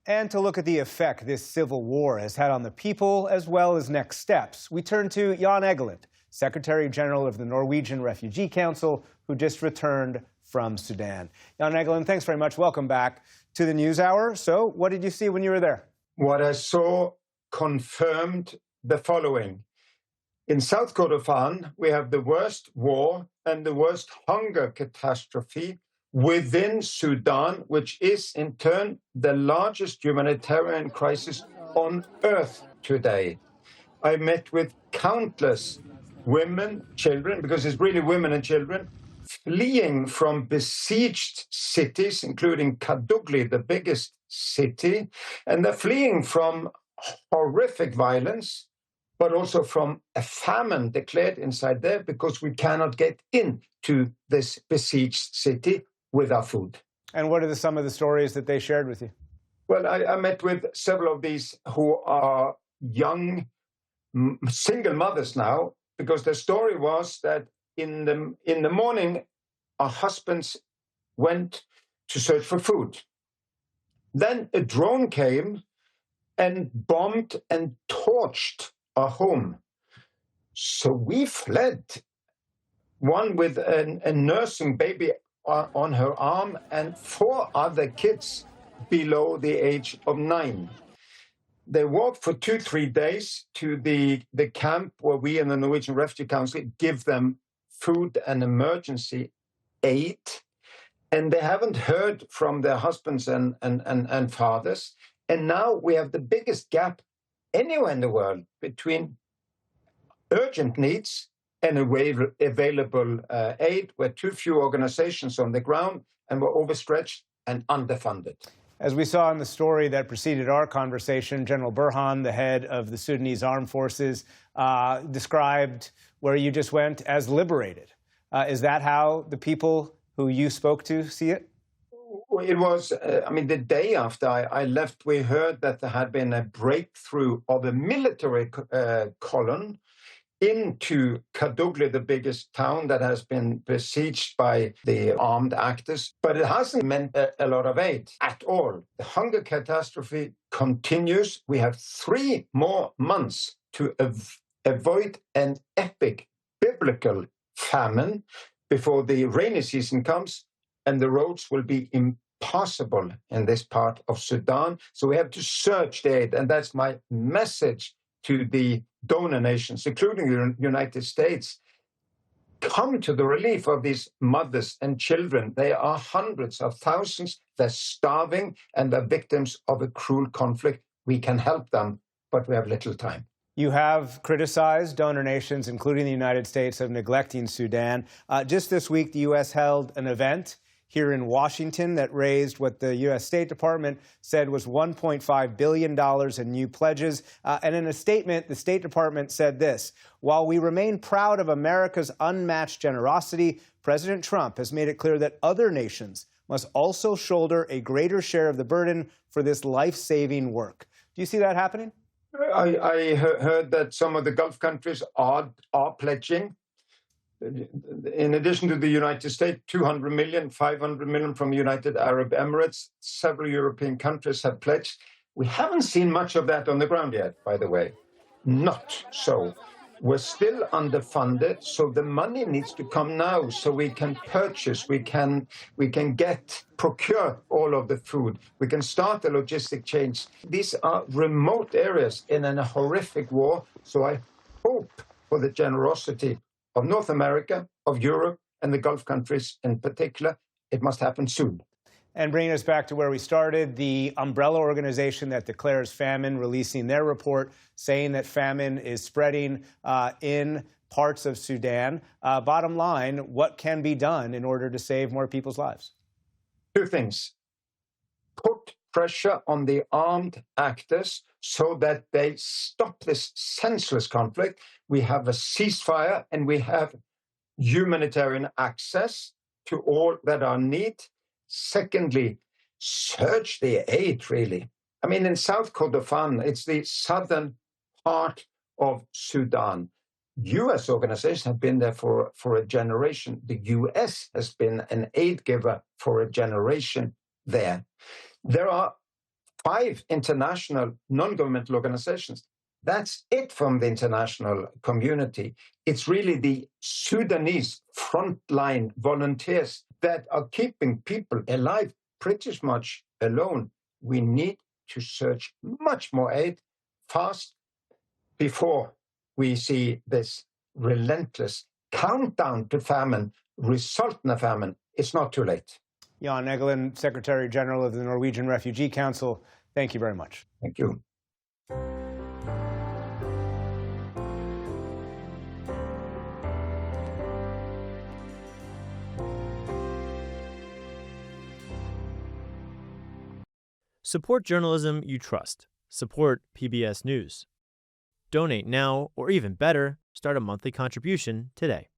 And to look at the effect this civil war has had on the people as well as next steps, we turn to Jan Egeland, Secretary General of the Norwegian Refugee Council, who just returned from Sudan. Jan Egeland, thanks very much. Welcome back to the NewsHour. So what did you see when you were there? What I saw confirmed the following. In South Kordofan, we have the worst war and the worst hunger catastrophe within Sudan, which is in turn the largest humanitarian crisis on earth today. I met with countless women, children, because it's really women and children, fleeing from besieged cities, including Kadugli, the biggest city, and they're fleeing from horrific violence, but also from a famine declared inside there because we cannot get into this besieged city with our food. And what are some of the stories that they shared with you? Well, I met with several of these who are young single mothers now, because the story was that in the morning, our husbands went to search for food. Then a drone came and bombed and torched our home. So we fled, one with a nursing baby on her arm and 4 other kids below the age of 9. They walked for 2-3 days to the camp where we in the Norwegian Refugee Council give them food and emergency aid. And they haven't heard from their husbands and fathers. And now we have the biggest gap anywhere in the world between urgent needs and available aid. We're too few organizations on the ground, and we're overstretched and underfunded. As we saw in the story that preceded our conversation, General Burhan, the head of the Sudanese Armed Forces, described where you just went as liberated. Is that how the people who you spoke to see it? It was, the day after I left, we heard that there had been a breakthrough of a military column into Kadugli, the biggest town that has been besieged by the armed actors. But it hasn't meant a lot of aid at all. The hunger catastrophe continues. We have 3 more months to avoid an epic biblical famine before the rainy season comes, and the roads will be impossible in this part of Sudan. So we have to surge the aid, and that's my message to the donor nations, including the United States. Come to the relief of these mothers and children. They are hundreds of thousands. They're starving, and they're victims of a cruel conflict. We can help them, but we have little time. You have criticized donor nations, including the United States, of neglecting Sudan. Just this week, the U.S. held an event here in Washington that raised what the U.S. State Department said was $1.5 billion in new pledges. And in a statement, the State Department said this: while we remain proud of America's unmatched generosity, President Trump has made it clear that other nations must also shoulder a greater share of the burden for this life-saving work. Do you see that happening? I heard that some of the Gulf countries are pledging. In addition to the United States, 200 million, 500 million from the United Arab Emirates. Several European countries have pledged. We haven't seen much of that on the ground yet, by the way. Not so. We're still underfunded, so the money needs to come now so we can purchase, we can procure all of the food. We can start the logistic chains. These are remote areas in a horrific war, so I hope for the generosity of North America, of Europe, and the Gulf countries in particular. It must happen soon. And bringing us back to where we started, the umbrella organization that declares famine releasing their report saying that famine is spreading in parts of Sudan. Bottom line, what can be done in order to save more people's lives? 2 things. Put pressure on the armed actors so that they stop this senseless conflict. We have a ceasefire and we have humanitarian access to all that are in need. Secondly, surge the aid, really. In South Kordofan, it's the southern part of Sudan. U.S. organizations have been there for a generation. The U.S. has been an aid giver for a generation there. There are 5 international non-governmental organizations. That's it from the international community. It's really the Sudanese frontline volunteers that are keeping people alive pretty much alone. We need to search much more aid fast before we see this relentless countdown to famine result in a famine. It's not too late. Jan Egeland, Secretary General of the Norwegian Refugee Council, thank you very much. Thank you. Support journalism you trust. Support PBS News. Donate now, or even better, start a monthly contribution today.